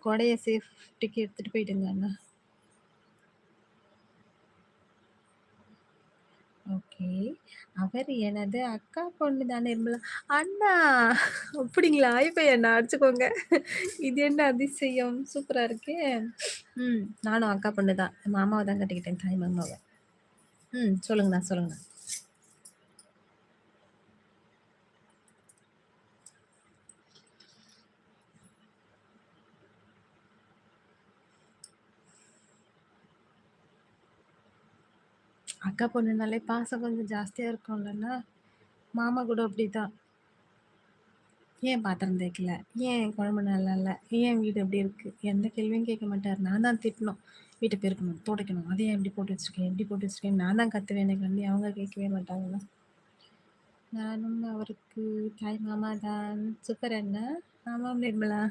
கொடைய சேஃப்டிக்கு எடுத்துட்டு போயிடுங்க அண்ணா. ஓகே. அவரு எனது அக்கா பொண்ணு தான் நிர்மலா. அண்ணா! அப்படிங்களா? இப்ப என்ன அடிச்சுக்கோங்க. இது என்ன அதிசயம்! சூப்பரா இருக்கே! நானும் அக்கா பொண்ணு தான். மாமாவ தான் கட்டிக்கிட்டேன். தாய் மாமாவ. சொல்லுங்கண்ணா, சொல்லுங்கண்ணா. அக்கா பொண்ணுனாலே பாசம் கொஞ்சம் ஜாஸ்தியா இருக்கும்லண்ணா? மாமா கூட அப்படிதான். ஏன் பாத்திரம் தேய்க்கல? ஏன் குழம்பு நல்லா இல்ல? ஏன் வீடு இப்படி இருக்கு? எந்த கேள்வியும் கேட்க மாட்டாரு. நான் தான் திட்டணும். வீட்ட பெருக்கணும், துடைக்கணும். அத ஏன் இப்படி போட்டு வச்சிருக்கேன்? இப்படி போட்டு வச்சிருக்கேன்? நான் தான் கத்துவேனே கண்டி அவங்க கேட்கவே மாட்டாங்கண்ணா. நானும் அவருக்கு தாய் மாமா தான். சூப்பர் அண்ணா. ஆமாம் நிர்மலா.